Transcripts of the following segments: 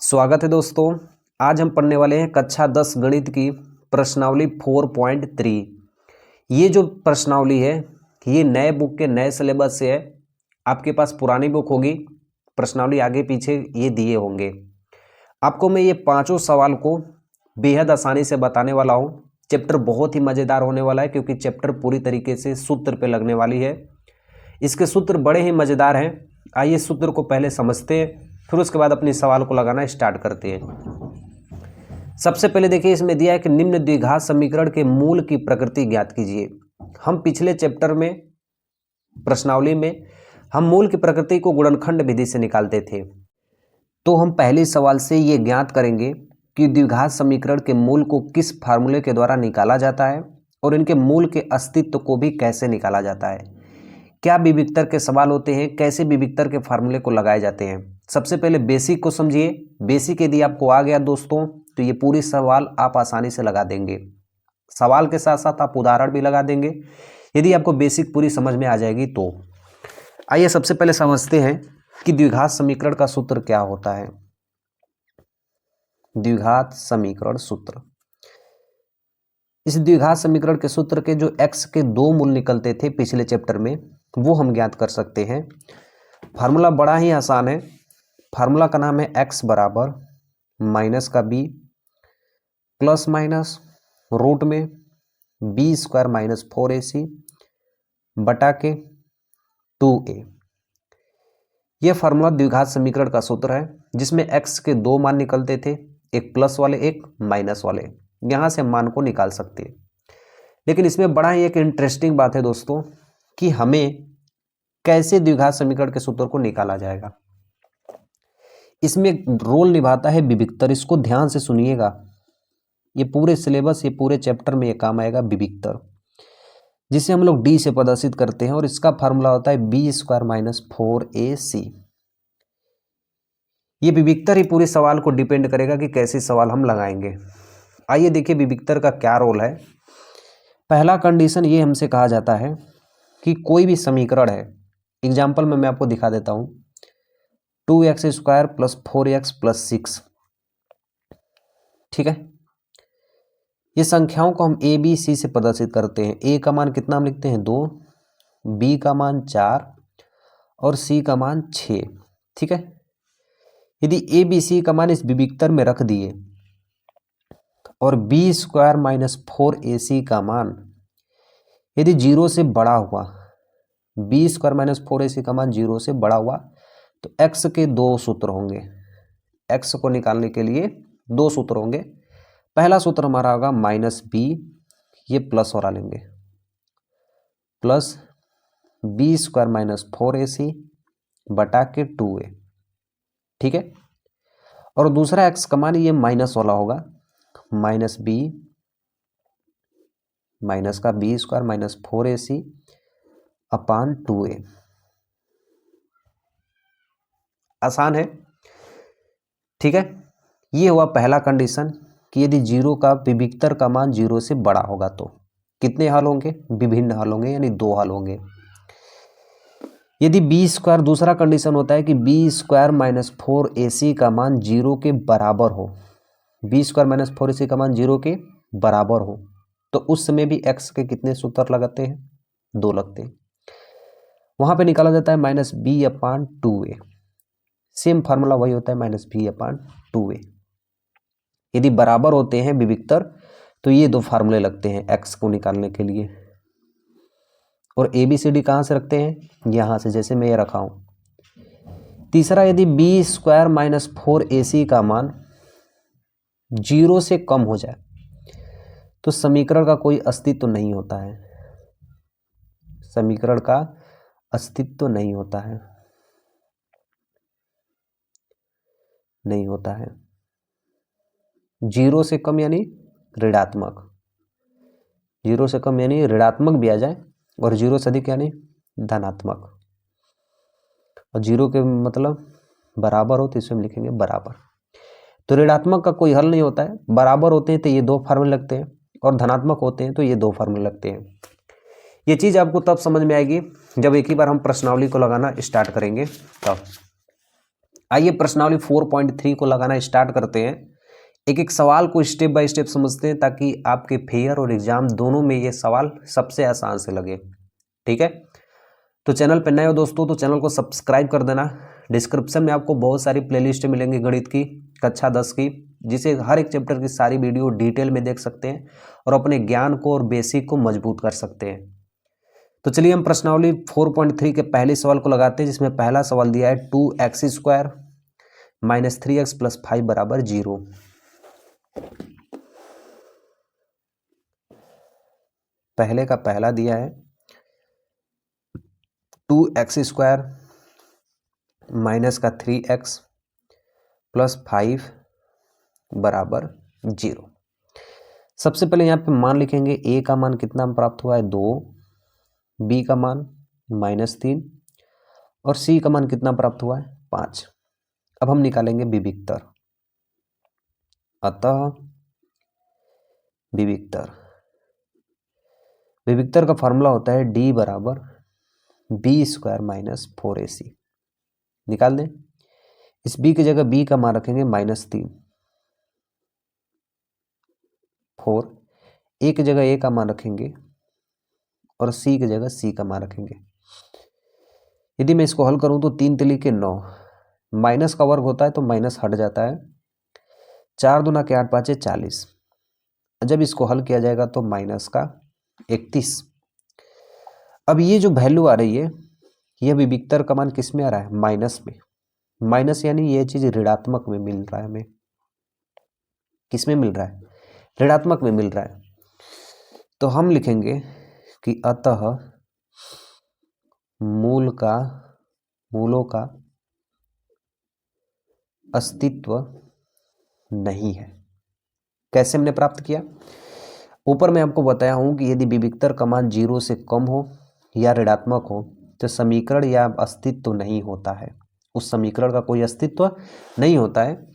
स्वागत है दोस्तों। आज हम पढ़ने वाले हैं कक्षा 10 गणित की प्रश्नावली 4.3। ये जो प्रश्नावली है ये नए बुक के नए सिलेबस से है। आपके पास पुरानी बुक होगी, प्रश्नावली आगे पीछे ये दिए होंगे। आपको मैं ये पांचों सवाल को बेहद आसानी से बताने वाला हूँ। चैप्टर बहुत ही मज़ेदार होने वाला है क्योंकि चैप्टर पूरी तरीके से सूत्र पे लगने वाली है। इसके सूत्र बड़े ही मज़ेदार हैं। आइए सूत्र को पहले समझते हैं, फिर उसके बाद अपनी सवाल को लगाना स्टार्ट करते हैं। सबसे पहले देखिए, इसमें दिया है कि निम्न द्विघात समीकरण के मूल की प्रकृति ज्ञात कीजिए। हम पिछले चैप्टर में प्रश्नावली में हम मूल की प्रकृति को गुणनखंड विधि से निकालते थे, तो हम पहले सवाल से ये ज्ञात करेंगे कि द्विघात समीकरण के मूल को किस फार्मूले के द्वारा निकाला जाता है और इनके मूल के अस्तित्व को भी कैसे निकाला जाता है। क्या विविक्तर के सवाल होते हैं, कैसे विविक्तर के फार्मूले को लगाए जाते हैं। सबसे पहले बेसिक को समझिए। बेसिक यदि आपको आ गया दोस्तों तो ये पूरी सवाल आप आसानी से लगा देंगे। सवाल के साथ साथ आप उदाहरण भी लगा देंगे यदि आपको बेसिक पूरी समझ में आ जाएगी तो। आइए सबसे पहले समझते हैं कि द्विघात समीकरण का सूत्र क्या होता है। द्विघात समीकरण सूत्र, इस द्विघात समीकरण के सूत्र के जो x के दो मूल निकलते थे पिछले चैप्टर में वो हम ज्ञात कर सकते हैं। फार्मूला बड़ा ही आसान है। फार्मूला का नाम है x बराबर माइनस का b प्लस माइनस रूट में b स्क्वायर माइनस 4ac बटा के 2a। यह फार्मूला द्विघात समीकरण का सूत्र है जिसमें x के दो मान निकलते थे, एक प्लस वाले एक माइनस वाले। यहाँ से मान को निकाल सकते हैं। लेकिन इसमें बड़ा ही एक इंटरेस्टिंग बात है दोस्तों कि हमें कैसे द्विघात समीकरण के सूत्र को निकाला जाएगा। इसमें रोल निभाता है विविक्तर। इसको ध्यान से सुनिएगा, ये पूरे सिलेबस, ये पूरे चैप्टर में ये काम आएगा विविक्तर, जिसे हम लोग डी से प्रदर्शित करते हैं और इसका फार्मूला होता है बी स्क्वायर माइनस 4ac। ये विविक्तर ही पूरे सवाल को डिपेंड करेगा कि कैसे सवाल हम लगाएंगे। आइए देखिए विविक्तर का क्या रोल है। पहला कंडीशन ये हमसे कहा जाता है कि कोई भी समीकरण है, एग्जाम्पल में मैं आपको दिखा देता हूँ, 2x square plus 4x plus 6, ठीक है। ये संख्याओं को हम a b c से प्रदर्शित करते हैं। a का मान कितना हम लिखते हैं 2, b का मान 4 और c का मान 6, ठीक है। यदि a b c का मान इस विविक्तर में रख दिए और b स्क्वायर माइनस 4ac का मान यदि 0 से बड़ा हुआ, b स्क्वायर माइनस 4ac का मान 0 से बड़ा हुआ, तो x के दो सूत्र होंगे। x को निकालने के लिए दो सूत्र होंगे। पहला सूत्र हमारा होगा माइनस b, ये प्लस वाला लेंगे, plus b square minus 4ac बटा के 2a, ठीक है। और दूसरा x का मान ये माइनस वाला होगा, माइनस b माइनस का b स्क्वायर माइनस 4ac अपान 2a। आसान है, ठीक है। ये हुआ पहला कंडीशन कि यदि 0 का विविक्तर का मान 0 से बड़ा होगा तो कितने हल होंगे, विभिन्न हल होंगे, यानी दो हल होंगे। यदि b स्क्वायर, दूसरा कंडीशन होता है कि b स्क्वायर माइनस 4ac का मान 0 के बराबर हो, b स्क्वायर माइनस 4ac का मान 0 के बराबर हो, तो उस समय भी x के कितने सूत्र लगाते हैं, दो लगते हैं। वहां पे निकाला जाता है माइनस b अपान 2a। सेम फार्मूला वही होता है माइनस b अपान 2a। यदि बराबर होते हैं विविक्तर तो ये दो फार्मूले लगते हैं x को निकालने के लिए। और a b c d कहाँ से रखते हैं, यहाँ से, जैसे मैं ये रखा हूँ। तीसरा, यदि b स्क्वायर माइनस 4ac का मान 0 से कम हो जाए तो समीकरण का कोई अस्तित्व नहीं होता है। समीकरण का अस्तित्व नहीं होता है, नहीं होता है। 0 से कम यानी ऋणात्मक, 0 से कम यानी ऋणात्मक भी आ जाए, और 0 से अधिक यानी धनात्मक। और 0 के मतलब बराबर हो तो इसमें हम लिखेंगे बराबर। तो ऋणात्मक का कोई हल नहीं होता है। बराबर होते हैं तो ये दो फार्मूले लगते हैं, और धनात्मक होते हैं तो ये दो फार्मूले लगते हैं। ये चीज़ आपको तब समझ में आएगी जब एक ही बार हम प्रश्नावली को लगाना स्टार्ट करेंगे तब। आइए प्रश्नावली 4.3 को लगाना स्टार्ट करते हैं। एक एक सवाल को स्टेप बाय स्टेप समझते हैं ताकि आपके फेयर और एग्जाम दोनों में ये सवाल सबसे आसान से लगे। ठीक है, तो चैनल पर नए हो दोस्तों तो चैनल को सब्सक्राइब कर देना। डिस्क्रिप्शन में आपको बहुत सारी प्लेलिस्ट मिलेंगी गणित की, कक्षा 10 की, जिसे हर एक चैप्टर की सारी वीडियो डिटेल में देख सकते हैं और अपने ज्ञान को और बेसिक को मजबूत कर सकते हैं। तो चलिए हम प्रश्नावली 4.3 के पहले सवाल को लगाते हैं, जिसमें पहला सवाल दिया है 2x² - 3x + 5 = 0। पहले का पहला दिया है 2x² - 3x + 5 = 0। सबसे पहले यहाँ पे मान लिखेंगे। a का मान कितना प्राप्त हुआ है 2, b का मान -3 और c का मान कितना प्राप्त हुआ है 5। अब हम निकालेंगे विविक्तर। अतः विविक्तर का फॉर्मूला होता है d = b² - 4ac। निकाल दें। इस b की जगह b का मान रखेंगे -3, 4, a की जगह a का मान रखेंगे और c की जगह c का मान रखेंगे। यदि मैं इसको हल करूं तो 3 तिली के 9, माइनस का वर्ग होता है तो माइनस हट जाता है। 4 दूना के 8 5 40। जब इसको हल किया जाएगा तो -31। अब ये जो वैल्यू आ रही है यह विविक्तर का मान किस में आ रहा है माइनस में। माइनस यानी ये चीज ऋणात्मक में मिल रहा है हमें। किस में मिल रहा है ऋणात्मक में मिल रहा है। तो हम लिखेंगे कि अतः मूलों का अस्तित्व नहीं है। कैसे हमने प्राप्त किया, ऊपर मैं आपको बताया हूं कि यदि विविक्तर का मान 0 से कम हो या ऋणात्मक हो तो समीकरण या अस्तित्व नहीं होता है, उस समीकरण का कोई अस्तित्व नहीं होता है।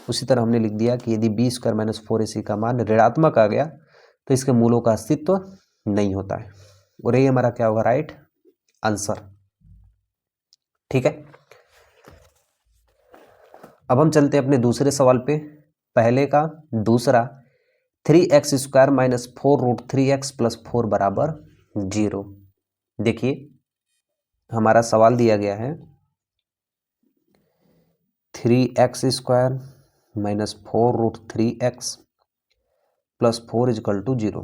उसी तरह हमने लिख दिया कि यदि b² - 4ac का मान ऋणात्मक आ गया तो इसके मूलों का अस्तित्व नहीं होता है, और ये हमारा क्या होगा राइट आंसर। ठीक है, अब हम चलते हैं अपने दूसरे सवाल पे। पहले का दूसरा 3x² - 4√3x + 4 = 0। देखिए हमारा सवाल दिया गया है 3x² - 4√3x + 4 = 0।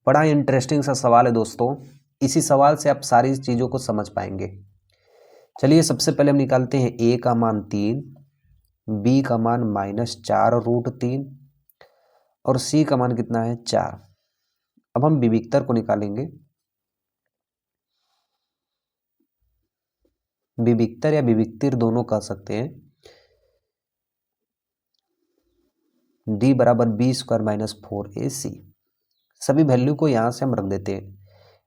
बड़ा इंटरेस्टिंग सा सवाल है दोस्तों। इसी सवाल से आप सारी चीज़ों को समझ पाएंगे। चलिए सबसे पहले हम निकालते हैं a का मान 3, b का मान -4√3 और c का मान कितना है 4। अब हम विविक्तर को निकालेंगे। विविक्तर या विविक्तिर दोनों कह सकते हैं। d = b² - 4ac। सभी वैल्यू को यहां से हम रख देते हैं।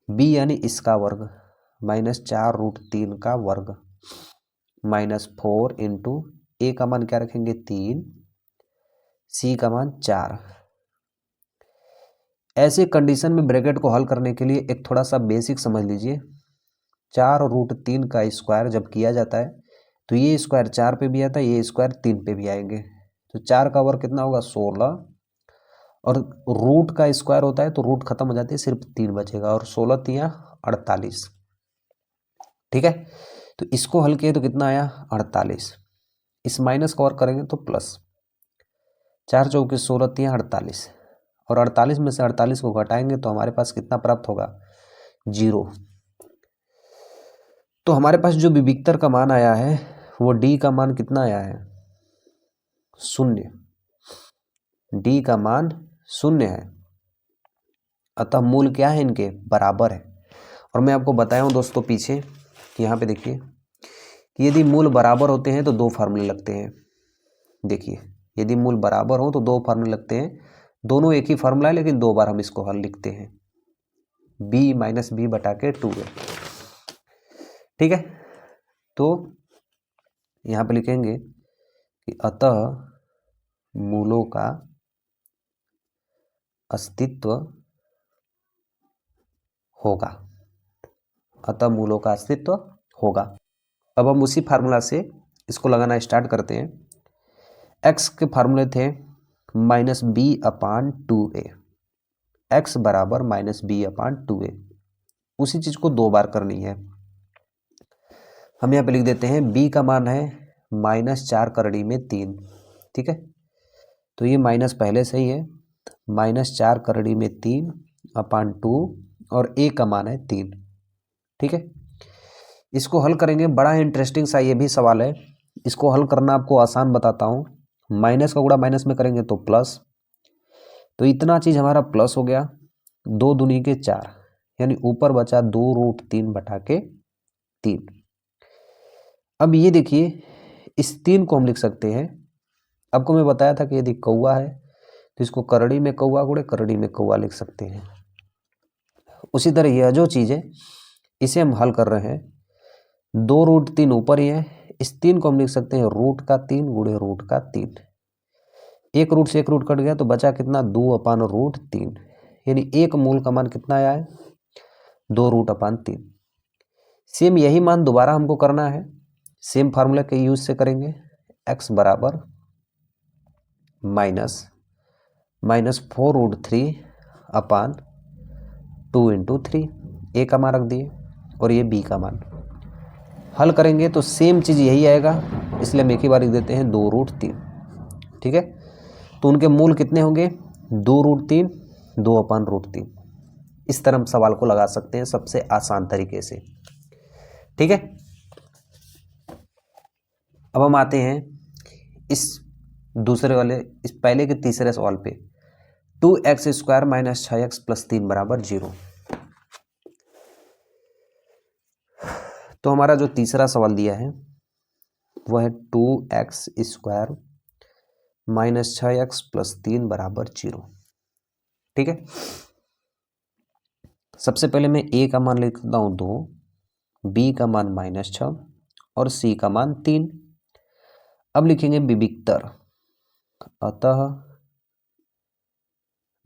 b यानी इसका वर्ग -4√3 का वर्ग -4 इंटू a का मान क्या रखेंगे 3, c का मान 4। ऐसे कंडीशन में ब्रैकेट को हल करने के लिए एक थोड़ा सा बेसिक समझ लीजिए। 4√3 का स्क्वायर जब किया जाता है तो ये स्क्वायर 4 पे भी आता है, ये स्क्वायर 3 पे भी आएंगे। तो 4 का वर्ग कितना होगा 16, और रूट का स्क्वायर होता है तो रूट खत्म हो जाती है, सिर्फ 3 बचेगा, और 16 3 48। ठीक है, तो इसको हल किए तो कितना आया 48। इस माइनस का वर्ग करेंगे तो प्लस, 4 चौके 16 3 48, और 48 में से 48 को घटाएंगे तो हमारे पास कितना प्राप्त होगा 0। तो हमारे पास जो विविक्तर का मान आया है वो d का मान कितना आया है 0। d का मान 0 है। अतः मूल क्या है इनके बराबर है। और मैं आपको बताया हूं दोस्तों पीछे, यहाँ पे देखिए कि यदि मूल बराबर होते हैं तो 2 फार्मूले लगते हैं। देखिए यदि मूल बराबर हो तो 2 फार्मूले लगते हैं। दोनों एक ही फार्मूला है लेकिन 2 बार हम इसको हल लिखते हैं। b - b/2 है। ठीक है, तो यहाँ पे लिखेंगे कि अतः मूलों का अस्तित्व होगा। अतः मूलों का अस्तित्व होगा। अब हम उसी फार्मूला से इसको लगाना स्टार्ट करते हैं। एक्स के फार्मूले थे -b/2a, एक्स बराबर -b/2a। उसी चीज़ को 2 बार करनी है। हम यहाँ पे लिख देते हैं b का मान है -4 करड़ी में 3, ठीक है। तो ये माइनस पहले से ही है, -4 करड़ी में 3/2 और a का मान है 3, ठीक है। इसको हल करेंगे। बड़ा इंटरेस्टिंग सा ये भी सवाल है। इसको हल करना आपको आसान बताता हूँ। माइनस का गुणा माइनस में करेंगे तो प्लस, तो इतना चीज़ हमारा प्लस हो गया। 2 दूनी के 4, यानी ऊपर बचा 2√3 बटा के 3। अब ये देखिए, इस 3 को हम लिख सकते हैं। आपको मैं बताया था कि यदि कौवा है तो इसको करड़ी में कौवा गुणे करड़ी में कौवा लिख सकते हैं। उसी तरह यह जो चीज़ है इसे हम हल कर रहे हैं। 2√3 ऊपर ही है, इस 3 को हम लिख सकते हैं √3 गुणे √3। एक रूट से एक रूट कट गया तो बचा कितना, 2/√3, यानी एक मूल का मान कितना आया है, 2√3। सेम यही मान दोबारा हमको करना है। सेम फार्मूला के यूज से करेंगे। x बराबर -4√3/2 × 3, a का मान रख दिए और ये b का मान। हल करेंगे तो सेम चीज़ यही आएगा, इसलिए हम एक ही बार लिख देते हैं 2√3, ठीक है। तो उनके मूल कितने होंगे, 2√3, 2/√3। इस तरह हम सवाल को लगा सकते हैं सबसे आसान तरीके से, ठीक है। अब हम आते हैं इस दूसरे वाले, इस पहले के तीसरे सवाल पे। 2x² - 6x + 3 = 0। तो हमारा जो तीसरा सवाल दिया है वह है 2x² - 6x + 3 = 0, ठीक है। सबसे पहले मैं a का मान लिखता हूँ 2, b का मान -6 और c का मान 3। अब लिखेंगे विविक्तर, अतः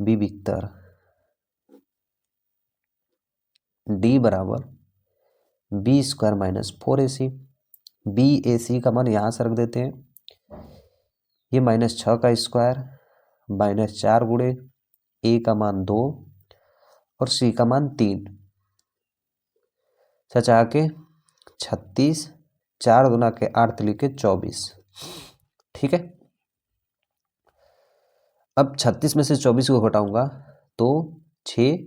विविक्तर d बराबर b² - 4ac। bac का मान यहाँ से रख देते हैं, ये -6 का स्क्वायर -4 गुणे a का मान 2 और c का मान 3, सचा के 36, 4 दूना के 8 लिखे 24, ठीक है। अब 36 में से 24 को घटाऊंगा तो 6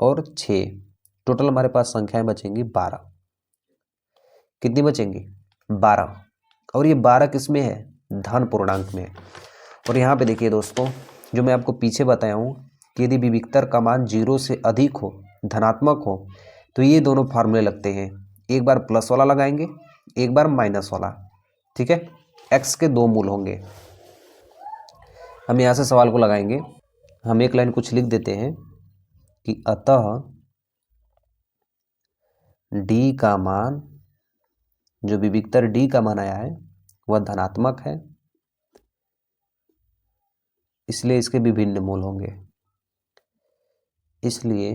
और 6, टोटल हमारे पास संख्याएं बचेंगी 12। कितनी बचेंगी, 12। और ये 12 किस में है, धन पूर्णांक में। और यहाँ पे देखिए दोस्तों, जो मैं आपको पीछे बताया हूँ कि यदि विविक्तर का मान 0 से अधिक हो, धनात्मक हो, तो ये दोनों फार्मूले लगते हैं। एक बार प्लस वाला लगाएंगे, एक बार माइनस वाला, ठीक है। x के 2 मूल होंगे। हम यहाँ से सवाल को लगाएंगे। हम एक लाइन कुछ लिख देते हैं कि अतः d का मान, जो विविक्तर d का मान आया है वह धनात्मक है, इसलिए इसके विभिन्न मूल होंगे। इसलिए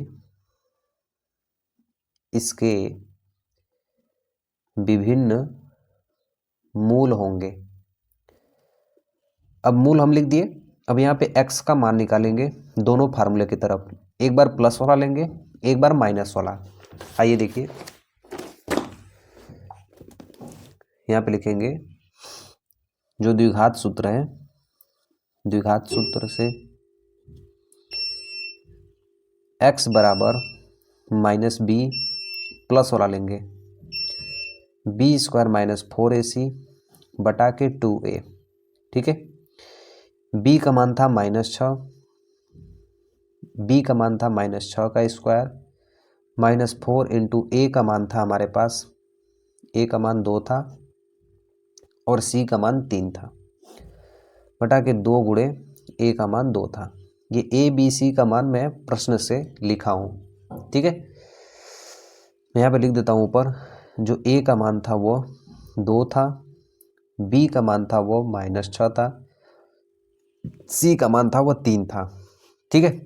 इसके विभिन्न मूल होंगे। अब मूल हम लिख दिए। अब यहाँ पे x का मान निकालेंगे दोनों फार्मूले की तरफ। एक बार प्लस वाला लेंगे, एक बार माइनस वाला। आइए देखिए, यहाँ पे लिखेंगे जो द्विघात सूत्र है, द्विघात सूत्र से x बराबर -b, प्लस वाला लेंगे b² - 4ac बटा के 2a, ठीक है। b का मान था -6, b का मान था -6 का स्क्वायर -4 × a का मान था हमारे पास, a का मान 2 था और c का मान 3 था, बटा के 2 गुणे a का मान 2 था। ये a b c का मान मैं प्रश्न से लिखा हूँ, ठीक है। मैं यहाँ पे लिख देता हूँ ऊपर, जो a का मान था वो 2 था, b का मान था वो -6 था, c का मान था वो 3 था, ठीक है।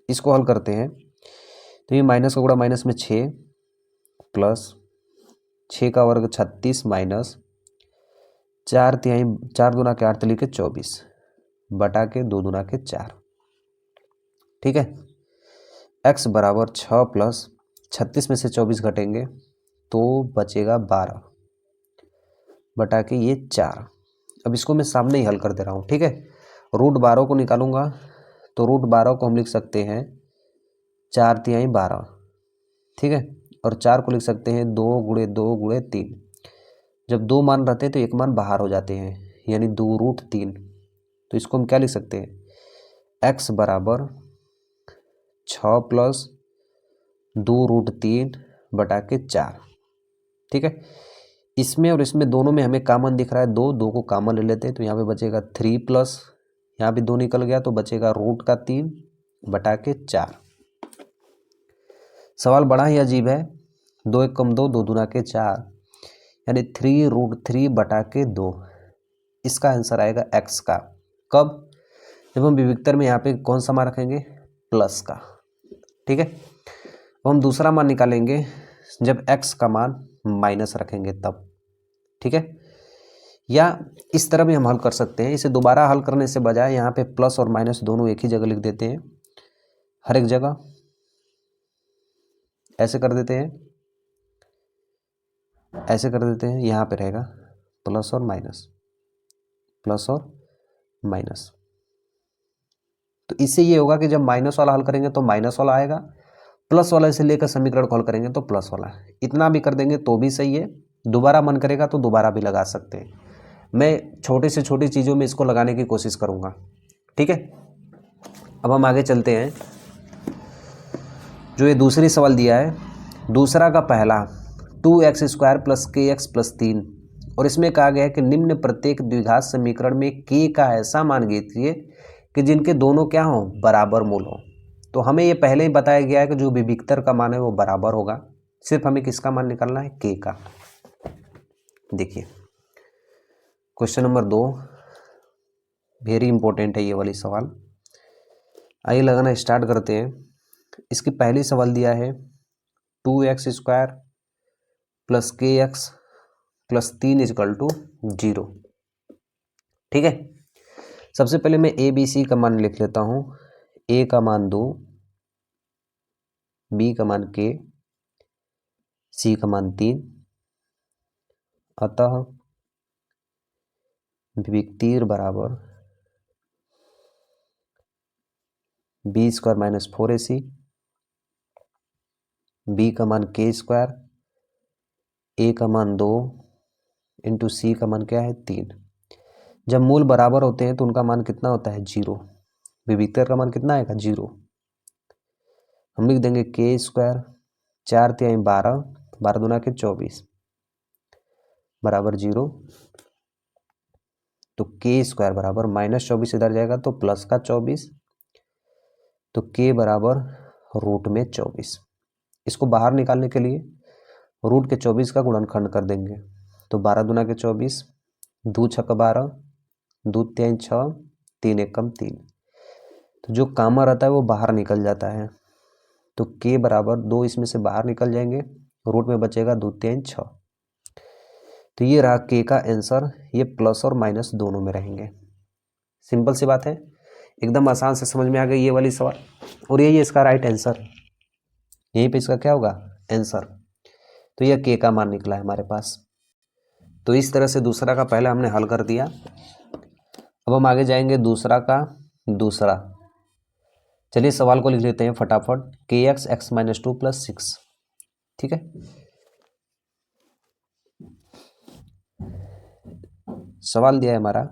इसको हल करते हैं तो ये माइनस का गुणा माइनस में 6 प्लस 6 का वर्ग 36 माइनस 4 दूना के 8 लिखे 24 बटा के 2 दूना के 4। ठीक है, x बराबर 6 प्लस 36 में से 24 घटेंगे तो बचेगा 12 बटा के ये 4। अब इसको मैं सामने ही हल कर दे रहा हूँ। ठीक है, रूट 12 को निकालूंगा तो रूट 12 को हम लिख सकते हैं 4 12। ठीक है, और 4 को लिख सकते हैं 2 गुणे 2 गुणे 3। जब 2 मान रहते हैं तो एक मान बाहर हो जाते हैं, यानी 2 रूट 3। तो इसको हम क्या लिख सकते हैं, x बराबर 6 प्लस 2 रूट 3 बटा के 4। ठीक है, इसमें और इसमें दोनों में हमें कॉमन दिख रहा है 2, 2 को कॉमन ले लेते हैं तो यहाँ पे बचेगा 3 प्लस यहाँ भी 2 निकल गया तो बचेगा रूट का 3 बटा के 4। सवाल बड़ा ही अजीब है, 2 एक कम 2, 2 दूना के 4, यानी 3 रूट 3 बटा के 2। इसका आंसर आएगा x का। कब? जब हम विविक्तर में यहाँ पे कौन सा मान रखेंगे, प्लस का। ठीक है, अब हम दूसरा मान निकालेंगे जब x का मान माइनस रखेंगे तब। ठीक है, या इस तरह भी हम हल कर सकते हैं। इसे दोबारा हल करने से बजाय यहाँ पे प्लस और माइनस दोनों एक ही जगह लिख देते हैं, हर एक जगह ऐसे कर देते हैं, ऐसे कर देते हैं। यहाँ पे रहेगा प्लस और माइनस, प्लस और माइनस। तो इससे ये होगा कि जब माइनस वाला हल करेंगे तो माइनस वाला आएगा, प्लस वाला से लेकर समीकरण को हल करेंगे तो प्लस वाला। इतना भी कर देंगे तो भी सही है, दोबारा मन करेगा तो दोबारा भी लगा सकते हैं। मैं छोटी से छोटी चीज़ों में इसको लगाने की कोशिश करूँगा। ठीक है, अब हम आगे चलते हैं। जो ये दूसरी सवाल दिया है, दूसरा का पहला 2x² प्लस kx प्लस 3, और इसमें कहा गया है कि निम्न प्रत्येक द्विघात समीकरण में k का ऐसा मान कीजिए कि जिनके दोनों क्या हों, बराबर मूल हो। तो हमें ये पहले ही बताया गया है कि जो विविक्तर का मान है वो बराबर होगा, सिर्फ हमें किसका मान निकालना है, k का। देखिए क्वेश्चन नंबर 2 वेरी इंपॉर्टेंट है ये वाली सवाल। आइए लगाना स्टार्ट करते हैं। इसकी पहली सवाल दिया है 2x² plus kx plus 3 is equal to 0। ठीक है, सबसे पहले मैं ए बी सी का मान लिख लेता हूँ। ए का मान 2, बी का मान k, सी का मान 3। अतः विविक्तिर बराबर b² माइनस 4ac, बी का मान k², ए का मान 2 इंटू सी का मान क्या है, 3। जब मूल बराबर होते हैं तो उनका मान कितना होता है, 0। विविक्तर का मान कितना आएगा, 0। हम लिख देंगे k², 4 तिहाई 12, 12 दूना के 24 बराबर 0। तो k² बराबर माइनस 24 इधर जाएगा तो प्लस का 24, तो k बराबर रूट में 24। इसको बाहर निकालने के लिए रूट के 24 का गुणनखंड कर देंगे, तो 12 दूना के 24, 2 छक्का 12, 2 तिहाई 6, 3 एकम 3। तो जो कामा रहता है वो बाहर निकल जाता है, तो k बराबर 2 इसमें से बाहर निकल जाएंगे, रूट में बचेगा 2 तिहाई 6। तो ये रहा k का आंसर। ये प्लस और माइनस दोनों में रहेंगे। सिंपल सी बात है, एकदम आसान से समझ में आ गई ये वाली सवाल, और यही इसका राइट आंसर। यहीं पे इसका क्या होगा, आंसर। तो यह k का मान निकला है हमारे पास। तो इस तरह से दूसरा का पहला हमने हल कर दिया। अब हम आगे जाएंगे दूसरा का दूसरा। चलिए सवाल को लिख लेते हैं फटाफट। kx x minus 2 plus 6। ठीक है, सवाल दिया है हमारा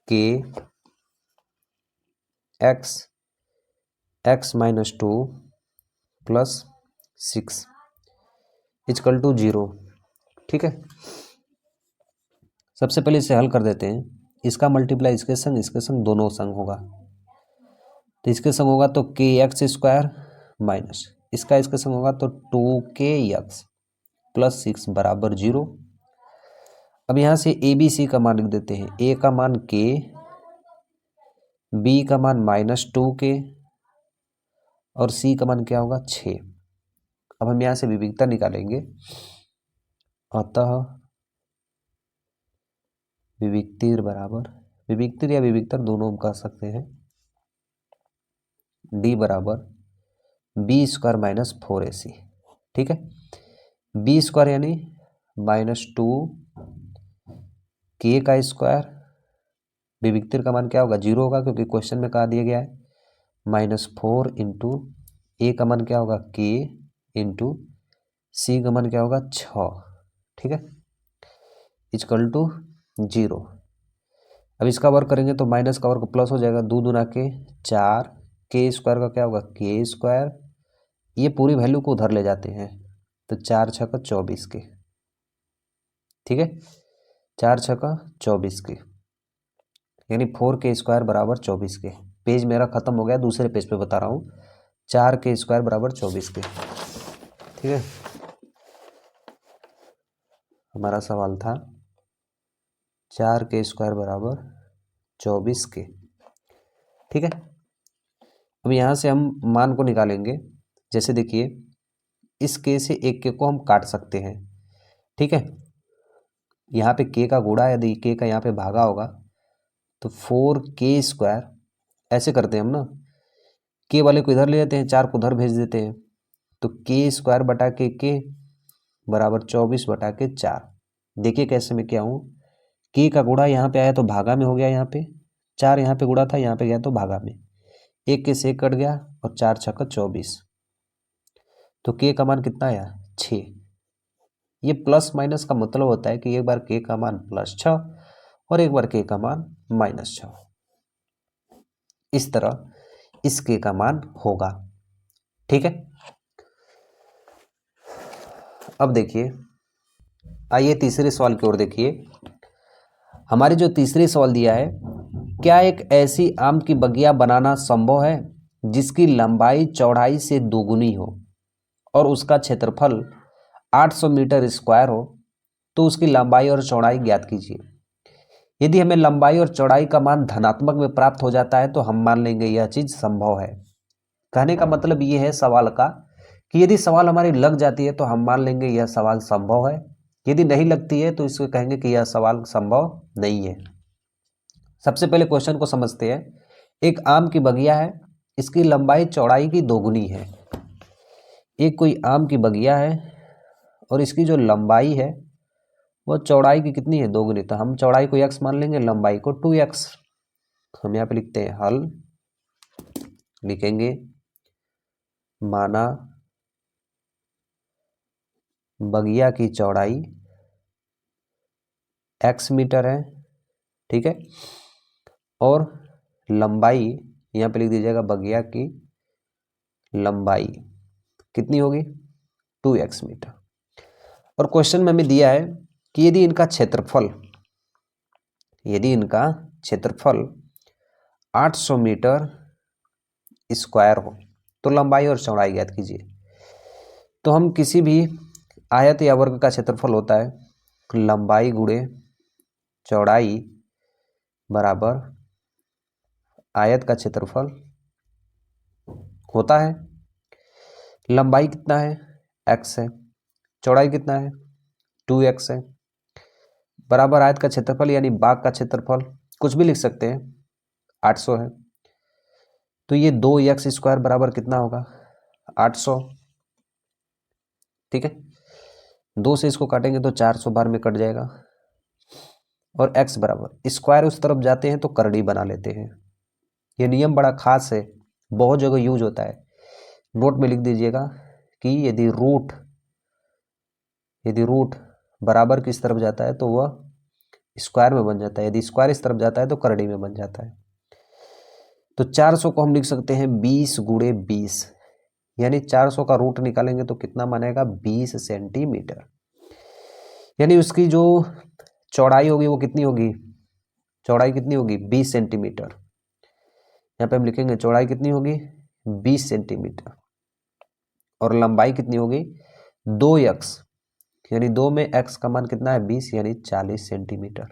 k x minus 2 plus 6 is equal to 0। ठीक है, सबसे पहले इसे हल कर देते हैं। इसका मल्टीप्लाई इसके संग दोनों संग होगा, तो इसके संग होगा तो kx² माइनस इसका संग होगा तो 2kx प्लस 6 बराबर 0। अब यहाँ से ए बी सी का मान लिख देते हैं। ए का मान k, बी का मान माइनस 2k, और सी का मान क्या होगा, 6। अब हम यहाँ से विविधता निकालेंगे। अतः विविक्तिर बराबर, विविक्तिर या विविक्तर दोनों कह सकते हैं, डी बराबर बी स्क्वायर माइनस 4ac। ठीक है, बी स्क्वायर यानी -2 के का स्क्वायर, विविक्तिर का मान क्या होगा 0 होगा क्योंकि क्वेश्चन में कहा दिया गया है, -4 इंटू ए का मान क्या होगा के इंटू सी का मान क्या होगा 6। ठीक है, इक्वल टू 0। अब इसका वर्क करेंगे तो माइनस का वर्क प्लस हो जाएगा, 2 दूना के 4, के स्क्वायर का क्या होगा के स्क्वायर, ये पूरी वैल्यू को उधर ले जाते हैं तो 4 छक्का 24 के। ठीक है, 4 छक्का 24 के यानी 4 के स्क्वायर बराबर 24 के। पेज मेरा खत्म हो गया, दूसरे पेज पे बता रहा हूँ, 4 के स्क्वायर बराबर 24 के। ठीक है, हमारा सवाल था 4 के स्क्वायर बराबर 24 के। ठीक है, अब यहाँ से हम मान को निकालेंगे। जैसे देखिए, इस के से एक के को हम काट सकते हैं। ठीक है, यहाँ पे के का गुणा यदि के का यहाँ पे भागा होगा तो 4 के स्क्वायर, ऐसे करते हैं हम ना, के वाले को इधर ले जाते हैं, 4 को उधर भेज देते हैं, तो के स्क्वायर बटा के बराबर 24 बटा के 4। देखिए कैसे मैं क्या हूँ, के का गुणा यहाँ पे आया तो भागा में हो गया, यहाँ पे 4 यहाँ पे गुणा था, यहाँ पे गया तो भागा में, एक के से कट गया और 4 छक्का 24, तो के का मान कितना आया 6। ये प्लस माइनस का मतलब होता है कि एक बार के का मान +6 और एक बार के का मान -6, इस तरह इस के का मान होगा। ठीक है, अब देखिए, आइए तीसरे सवाल की ओर देखिए। हमारे जो तीसरे सवाल दिया है, क्या एक ऐसी आम की बगिया बनाना संभव है जिसकी लंबाई चौड़ाई से दोगुनी हो और उसका क्षेत्रफल 800 मीटर स्क्वायर हो, तो उसकी लंबाई और चौड़ाई ज्ञात कीजिए। यदि हमें लंबाई और चौड़ाई का मान धनात्मक में प्राप्त हो जाता है तो हम मान लेंगे यह चीज संभव है। कहने का मतलब ये है सवाल का कि यदि सवाल हमारी लग जाती है तो हम मान लेंगे यह सवाल संभव है, यदि नहीं लगती है तो इसको कहेंगे कि यह सवाल संभव नहीं है। सबसे पहले क्वेश्चन को समझते हैं। एक आम की बगिया है, इसकी लंबाई चौड़ाई की दोगुनी है। एक कोई आम की बगिया है और इसकी जो लंबाई है वो चौड़ाई की कितनी है दोगुनी, तो हम चौड़ाई को x मान लेंगे, लंबाई को 2x। हम यहाँ पे लिखते हैं हल, लिखेंगे माना बगिया की चौड़ाई x मीटर है। ठीक है, और लंबाई यहाँ पे लिख दीजिएगा, बगिया की लंबाई कितनी होगी 2x मीटर। और क्वेश्चन में हमें दिया है कि यदि इनका क्षेत्रफल 800 मीटर स्क्वायर हो तो लंबाई और चौड़ाई ज्ञात कीजिए। तो हम किसी भी आयत या वर्ग का क्षेत्रफल होता है लंबाई गुणे चौड़ाई बराबर आयत का क्षेत्रफल होता है। लंबाई कितना है x है, चौड़ाई कितना है 2x है, बराबर आयत का क्षेत्रफल यानी बाग का क्षेत्रफल कुछ भी लिख सकते हैं 800 है। तो ये 2x स्क्वायर बराबर कितना होगा 800। ठीक है, 2 से इसको काटेंगे तो 400 बार में कट जाएगा, और x बराबर स्क्वायर उस तरफ जाते हैं तो करड़ी बना लेते हैं। ये नियम बड़ा खास है, बहुत जगह यूज होता है। नोट में लिख दीजिएगा कि यदि रूट बराबर किस तरफ जाता है तो वह स्क्वायर में बन जाता है, यदि स्क्वायर इस तरफ जाता है तो करड़ी में बन जाता है। तो 400 को हम लिख सकते हैं 20 गुणे 20, यानी 400 का रूट निकालेंगे तो कितना बनेगा 20 सेंटीमीटर। यानी उसकी जो चौड़ाई होगी वो कितनी होगी, चौड़ाई कितनी होगी 20 सेंटीमीटर। यहाँ पे हम लिखेंगे चौड़ाई कितनी होगी 20 सेंटीमीटर, और लंबाई कितनी होगी 2x, यानी 2 में x का मान कितना है 20, यानी 40 सेंटीमीटर।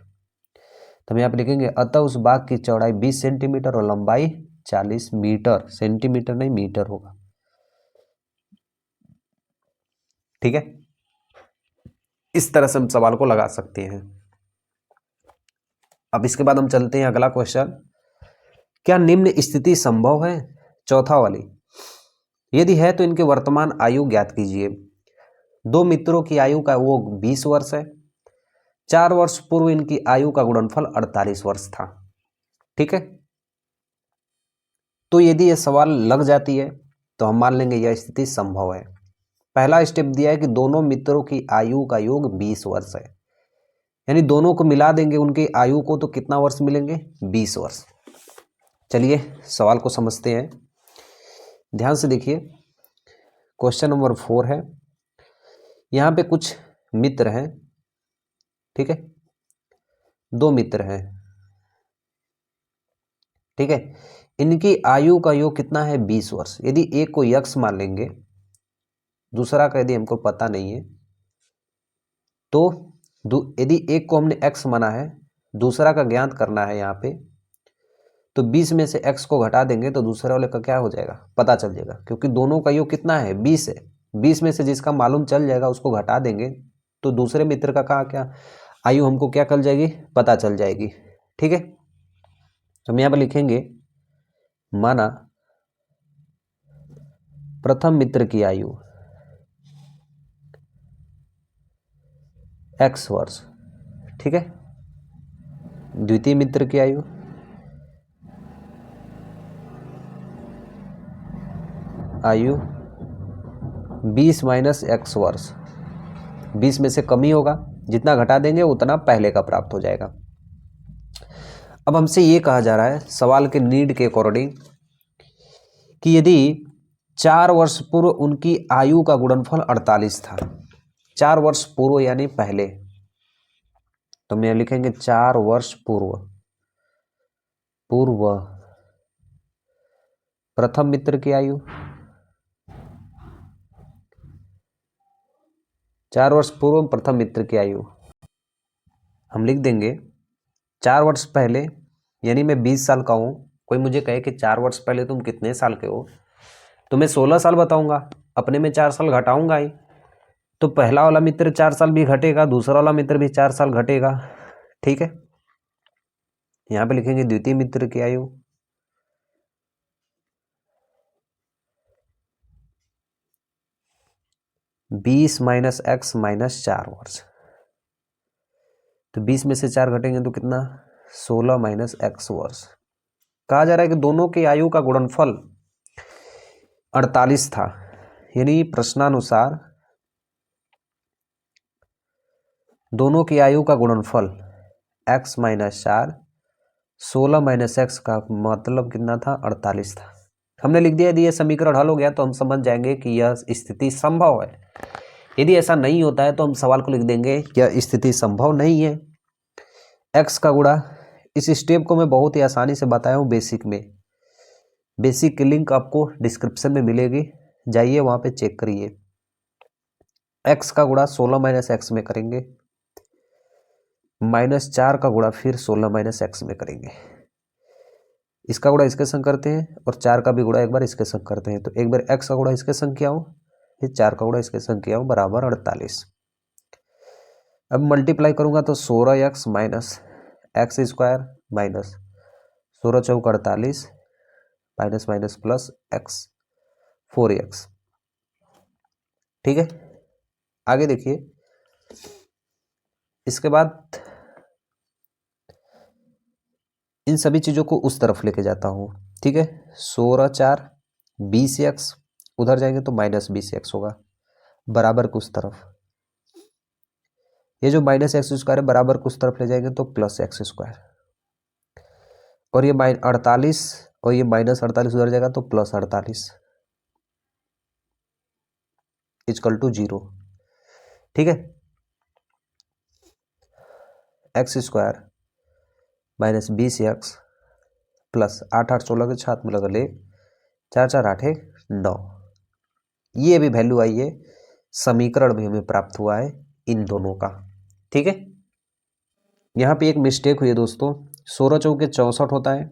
तो हम यहाँ पे लिखेंगे अतः उस बाग की चौड़ाई 20 सेंटीमीटर और लंबाई 40 मीटर, सेंटीमीटर नहीं मीटर होगा। ठीक है, इस तरह से हम सवाल को लगा सकते हैं। अब इसके बाद हम चलते हैं अगला क्वेश्चन, क्या निम्न स्थिति संभव है? चौथा वाली, यदि है तो इनके वर्तमान आयु ज्ञात कीजिए। दो मित्रों की आयु का वो 20 वर्ष है, 4 वर्ष पूर्व इनकी आयु का गुणनफल 48 वर्ष था। ठीक है, तो यदि यह सवाल लग जाती है तो हम मान लेंगे यह स्थिति संभव है। पहला स्टेप दिया है कि दोनों मित्रों की आयु का योग 20 वर्ष है, यानी दोनों को मिला देंगे उनकी आयु को तो कितना वर्ष मिलेंगे? 20 वर्ष। चलिए सवाल को समझते हैं, ध्यान से देखिए। क्वेश्चन नंबर 4 है, यहाँ पे कुछ मित्र हैं, ठीक है, दो मित्र हैं, ठीक है, इनकी आयु का योग कितना है? 20 वर्ष। यदि एक को यक्स मान लेंगे, दूसरा का यदि हमको पता नहीं है तो यदि एक को हमने एक्स माना है, दूसरा का ज्ञात करना है यहाँ पे, तो 20 में से एक्स को घटा देंगे तो दूसरे वाले का क्या हो जाएगा? पता चल जाएगा, क्योंकि दोनों का योग कितना है? 20 है। 20 में से जिसका मालूम चल जाएगा उसको घटा देंगे तो दूसरे मित्र का क्या आयु हमको क्या कर जाएगी? पता चल जाएगी। ठीक है, हम यहाँ पर लिखेंगे, माना प्रथम मित्र की आयु x वर्ष, ठीक है, द्वितीय मित्र की आयु आयु 20 माइनस x वर्ष। 20 में से कम ही होगा, जितना घटा देंगे उतना पहले का प्राप्त हो जाएगा। अब हमसे ये कहा जा रहा है सवाल के नीड के अकॉर्डिंग कि यदि 4 वर्ष पूर्व उनकी आयु का गुणनफल 48 था, 4 वर्ष पूर्व यानी पहले, तो मैं लिखेंगे 4 वर्ष पूर्व प्रथम मित्र की आयु, 4 वर्ष पूर्व प्रथम मित्र की आयु हम लिख देंगे 4 वर्ष पहले, यानी मैं 20 साल का हूं। कोई मुझे कहे कि 4 वर्ष पहले तुम कितने साल के हो, तो मैं 16 साल बताऊंगा, अपने में 4 साल घटाऊंगा ही, तो पहला वाला मित्र 4 साल भी घटेगा, दूसरा वाला मित्र भी 4 साल घटेगा। ठीक है, यहां पे लिखेंगे द्वितीय मित्र की आयु बीस माइनस एक्स माइनस 4 वर्ष, तो 20 में से 4 घटेंगे तो कितना? 16 माइनस एक्स वर्ष। कहा जा रहा है कि दोनों की आयु का गुणनफल 48 था, यानी प्रश्नानुसार दोनों की आयु का गुणनफल x माइनस 4, 16 माइनस एक्स का मतलब कितना था? 48 था। हमने लिख दिया। यदि यह समीकरण हल हो गया तो हम समझ जाएंगे कि यह स्थिति संभव है। यदि ऐसा नहीं होता है तो हम सवाल को लिख देंगे यह स्थिति संभव नहीं है। x का गुणा, इस स्टेप को मैं बहुत ही आसानी से बताया हूँ बेसिक में, बेसिक की लिंक आपको डिस्क्रिप्शन में मिलेगी, जाइए वहां पे चेक करिए। x का गुणा 16 माइनस एक्स में करेंगे, माइनस 4 का गुणा फिर 16 माइनस एक्स में करेंगे, इसका गुणा इसके संग करते हैं और 4 का भी गुणा एक बार इसके संग करते हैं, तो एक बार x का गुणा इसके संग किया हो, फिर 4 का गुणा इसके संग किया हो, बराबर 48। अब मल्टीप्लाई करूंगा तो 16x minus x square minus 16 चौक 48 minus minus plus x 4x। ठीक है, आगे देखिए, इसके बाद इन सभी चीजों को उस तरफ लेके जाता हूं। ठीक है, 16 4 20x, उधर जाएंगे तो माइनस 20x होगा, बराबर को उस तरफ, ये जो माइनस एक्स स्क्वायर है बराबर को उस तरफ ले जाएंगे तो प्लस एक्स स्क्वायर, और ये 48 और ये माइनस 48 उधर जाएगा तो प्लस 48 इक्वल टू 0। ठीक है, x square minus 20x plus 8 8 16 के छात में लगा ले 4 4 8 9, ये अभी वैल्यू आई है, समीकरण में हमें प्राप्त हुआ है इन दोनों का। ठीक है, यहाँ पे एक मिस्टेक हुई है दोस्तों, 16 चौके 64 होता है,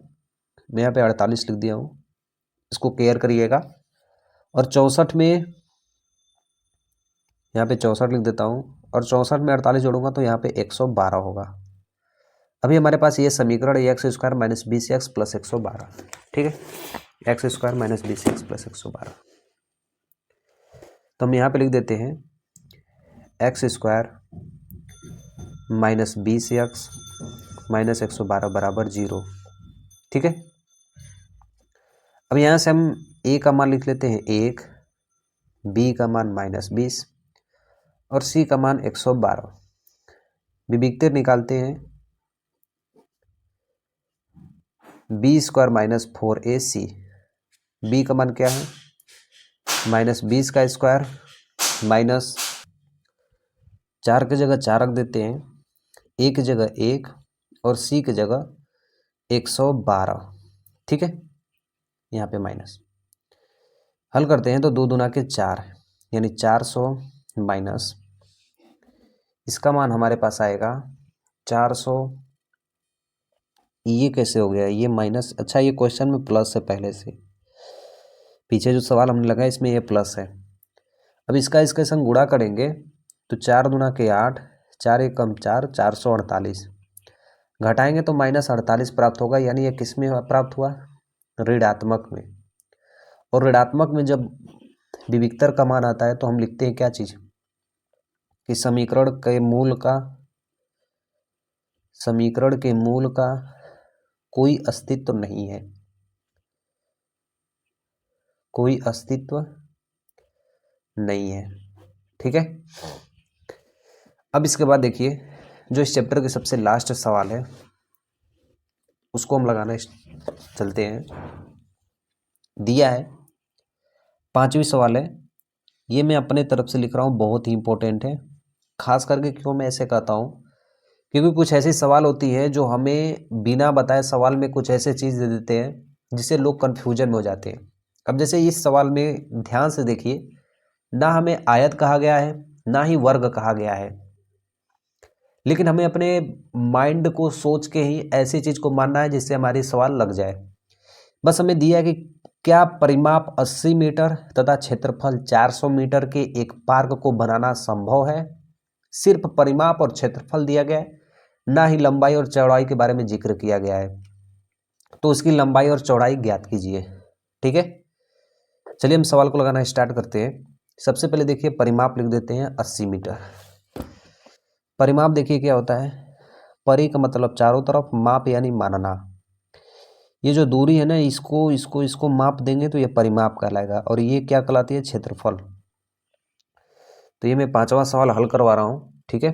मैं यहाँ पे 48 लिख दिया हूँ, इसको केयर करिएगा। और 64 में यहाँ पे 64 लिख देता हूँ, और 64 में 48 जोड़ूंगा तो यहाँ पे 112 होगा। अभी हमारे पास ये समीकरण x square minus 20x plus 112, ठीक है, x square minus 20x plus 112। तो हम यहाँ पे लिख देते हैं x square minus 20x minus 112 बराबर 0, ठीक है। अब यहाँ से हम a का मान लिख लेते हैं 1, b का मान माइनस 20 और c का मान 112। विविक्तर निकालते हैं, b square minus 4ac, b का मान क्या है माइनस 20 का स्क्वायर माइनस 4 की जगह 4 रख देते हैं, a की जगह 1 और c की जगह 112, ठीक है। यहाँ पे माइनस हल करते हैं तो 2 दूना के 4 यानी 400 माइनस इसका मान हमारे पास आएगा 400। ये कैसे हो गया, ये माइनस, अच्छा ये क्वेश्चन में प्लस है, पहले से पीछे जो सवाल हमने लगाया इसमें ये प्लस है। अब इसके संग गुणा करेंगे तो 4 दूना के 8, 4 एक कम 4, 448 घटाएंगे तो माइनस 48 प्राप्त होगा, यानी ये किस में प्राप्त हुआ, ऋणात्मक में। और ऋणात्मक में जब विविक्तर का मान आता है तो हम लिखते हैं क्या चीज कि समीकरण के मूल का कोई अस्तित्व नहीं है, कोई अस्तित्व नहीं है, ठीक है। अब इसके बाद देखिए जो इस चैप्टर के सबसे लास्ट सवाल है उसको हम लगाना चलते हैं। दिया है 5वीं सवाल है, ये मैं अपने तरफ से लिख रहा हूँ, बहुत ही इंपॉर्टेंट है। खास करके क्यों मैं ऐसे कहता हूँ, क्योंकि कुछ ऐसी सवाल होती है जो हमें बिना बताए सवाल में कुछ ऐसे चीज़ दे देते हैं जिससे लोग कन्फ्यूजन में हो जाते हैं। अब जैसे इस सवाल में ध्यान से देखिए, ना हमें आयत कहा गया है ना ही वर्ग कहा गया है, लेकिन हमें अपने माइंड को सोच के ही ऐसी चीज़ को मानना है जिससे हमारी सवाल लग जाए। बस हमें दिया है कि क्या परिमाप 80 मीटर तथा क्षेत्रफल 400 मीटर के एक पार्क को बनाना संभव है। सिर्फ परिमाप और क्षेत्रफल दिया गया है, ना ही लंबाई और चौड़ाई के बारे में जिक्र किया गया है। तो उसकी लंबाई और चौड़ाई ज्ञात कीजिए, ठीक है। चलिए हम सवाल को लगाना स्टार्ट करते हैं। सबसे पहले देखिए परिमाप लिख देते हैं 80 मीटर। परिमाप देखिए क्या होता है, परि का मतलब चारों तरफ, माप यानी मानना। ये जो दूरी है ना, इसको माप देंगे तो ये परिमाप कहलाएगा, और ये क्या कहलाती है, क्षेत्रफल। तो ये मैं 5वां सवाल हल करवा रहा हूँ, ठीक है।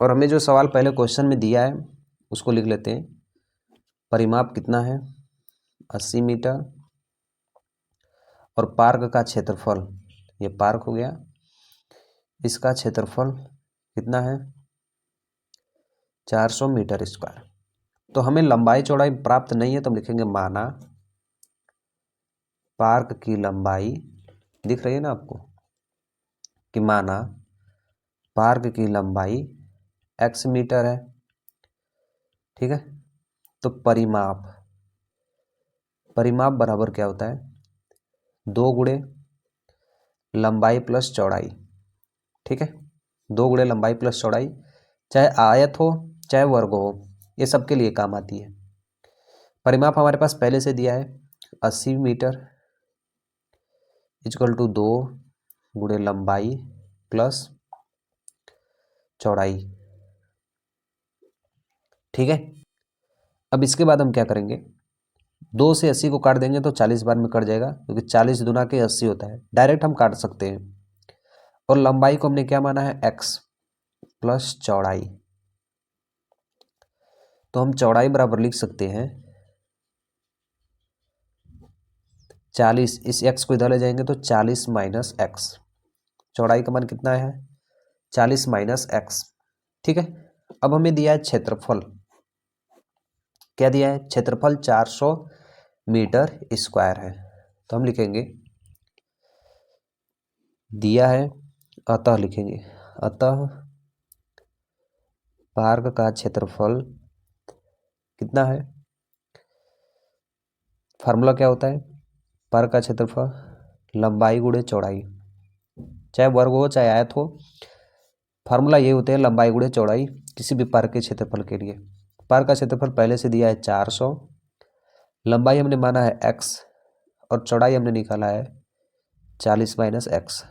और हमें जो सवाल पहले क्वेश्चन में दिया है उसको लिख लेते हैं। परिमाप कितना है 80 मीटर और पार्क का क्षेत्रफल, ये पार्क हो गया, इसका क्षेत्रफल कितना है 400 मीटर स्क्वायर। तो हमें लंबाई चौड़ाई प्राप्त नहीं है तो हम लिखेंगे माना पार्क की लंबाई, दिख रही है ना आपको, कि माना पार्क की लंबाई x मीटर है, ठीक है। तो परिमाप बराबर क्या होता है, 2 गुणे लंबाई प्लस चौड़ाई, ठीक है। 2 गुणे लंबाई प्लस चौड़ाई, चाहे आयत हो चाहे वर्ग हो, ये सबके लिए काम आती है। परिमाप हमारे पास पहले से दिया है 80 मीटर इक्वल टू 2 गुणे लंबाई प्लस चौड़ाई, ठीक है। अब इसके बाद हम क्या करेंगे, 2 से 80 को काट देंगे तो 40 बार में कट जाएगा, क्योंकि 40 दूना के 80 होता है, डायरेक्ट हम काट सकते हैं। और लंबाई को हमने क्या माना है x प्लस चौड़ाई, तो हम चौड़ाई बराबर लिख सकते हैं 40, इस x को इधर ले जाएंगे तो 40 माइनस एक्स, चौड़ाई का मान कितना है 40 माइनस एक्स, ठीक है। अब हमें दिया है क्षेत्रफल, क्या दिया है, क्षेत्रफल 400 मीटर स्क्वायर है, तो हम लिखेंगे दिया है, अतः लिखेंगे, अतः पार्क का क्षेत्रफल कितना है, फार्मूला क्या होता है, पार्क का क्षेत्रफल लंबाई गुणे चौड़ाई, चाहे वर्ग हो चाहे आयत हो, फार्मूला ये होते हैं लंबाई गुणे चौड़ाई किसी भी पार्क के क्षेत्रफल के लिए। पार का क्षेत्रफल पहले से दिया है 400, लंबाई हमने माना है x और चौड़ाई हमने निकाला है 40 माइनस एक्स।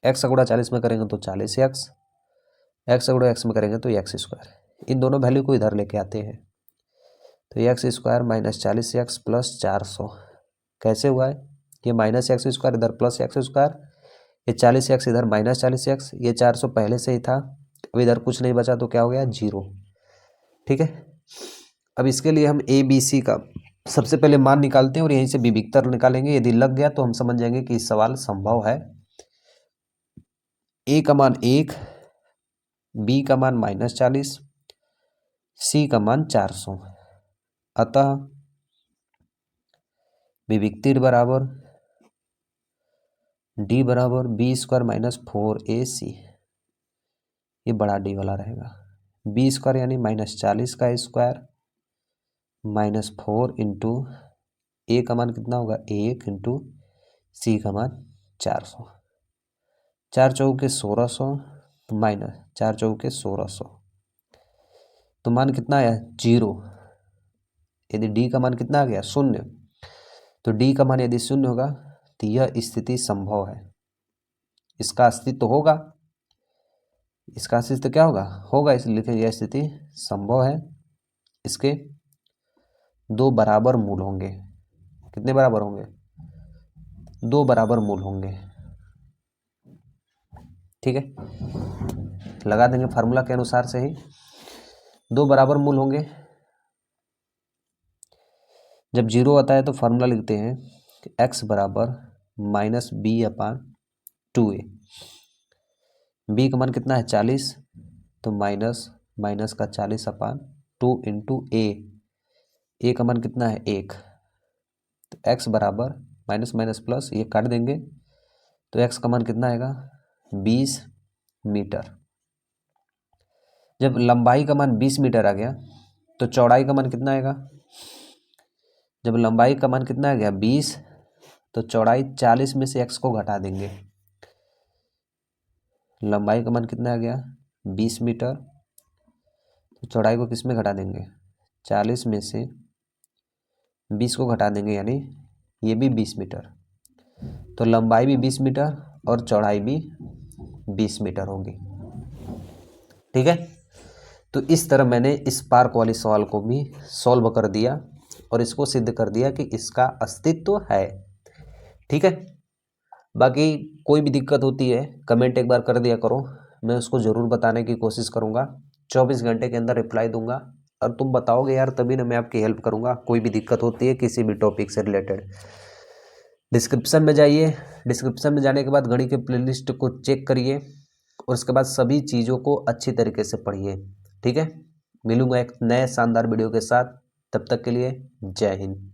एक्स गुणा 40 में करेंगे तो 40x, एक्स गुणा x में करेंगे तो एक्स स्क्वायर। इन दोनों वैल्यू को इधर लेके आते हैं तो x square minus 40x plus 400 कैसे हुआ है, ये माइनस एक्स स्क्वायर इधर प्लस एक्स स्क्वायर, ये 40x इधर माइनस 40x, ये 400 पहले से ही था, अब इधर कुछ नहीं बचा तो क्या हो गया 0। ठीक है, अब इसके लिए हम ए बी सी का सबसे पहले मान निकालते हैं और यहीं से विविक्तर निकालेंगे। यदि लग गया तो हम समझ जाएंगे कि सवाल संभव है। ए का मान 1, बी का मान -40, सी का मान 400, अतः विविक्तिर बराबर डी बराबर बी स्क्वायर माइनस 4ac, ये बड़ा डी वाला रहेगा। बी स्क्वायर यानी -40 का स्क्वायर माइनस 4 इंटू ए का मान कितना होगा 1 इंटू सी का मान 400, 4 चौके 1600 माइनस 4 चौके 1600, तो मान कितना आया 0। यदि डी का मान कितना आ गया 0, तो डी का मान यदि 0 होगा तो यह स्थिति संभव है, इसका अस्तित्व होगा, इसका अस्तित्व क्या होगा इसलिए लिखेंगे यह स्थिति संभव है। इसके 2 बराबर मूल होंगे, कितने बराबर होंगे 2 बराबर मूल होंगे। ठीक है, लगा देंगे फार्मूला के अनुसार से ही 2 बराबर मूल होंगे। जब 0 आता है तो फार्मूला लिखते हैं कि x बराबर -b/2a, b का मान कितना है 40, तो माइनस का 40/2 इंटू ए का मान कितना है 1, तो x बराबर माइनस माइनस प्लस ये काट देंगे तो x का मान कितना आएगा 20 मीटर। जब लंबाई का मान 20 मीटर आ गया तो चौड़ाई का मान कितना आएगा, जब लंबाई का मान कितना आ गया 20, तो चौड़ाई 40 में से x को घटा देंगे, लंबाई का मान कितना आ गया 20 मीटर, तो चौड़ाई को किस में घटा देंगे 40 में से 20 को घटा देंगे, यानी ये भी 20 मीटर, तो लंबाई भी 20 मीटर और चौड़ाई भी 20 मीटर होगी। ठीक है, तो इस तरह मैंने इस पार्क वाले सवाल को भी सॉल्व कर दिया और इसको सिद्ध कर दिया कि इसका अस्तित्व है। ठीक है, बाकी कोई भी दिक्कत होती है कमेंट एक बार कर दिया करो, मैं उसको ज़रूर बताने की कोशिश करूँगा, 24 घंटे के अंदर रिप्लाई दूंगा और तुम बताओगे यार तभी ना मैं आपकी हेल्प करूँगा। कोई भी दिक्कत होती है किसी भी टॉपिक से रिलेटेड, डिस्क्रिप्शन में जाइए, डिस्क्रिप्शन में जाने के बाद गणित के प्लेलिस्ट को चेक करिए और उसके बाद सभी चीज़ों को अच्छी तरीके से पढ़िए। ठीक है, मिलूंगा एक नए शानदार वीडियो के साथ, तब तक के लिए जय हिंद।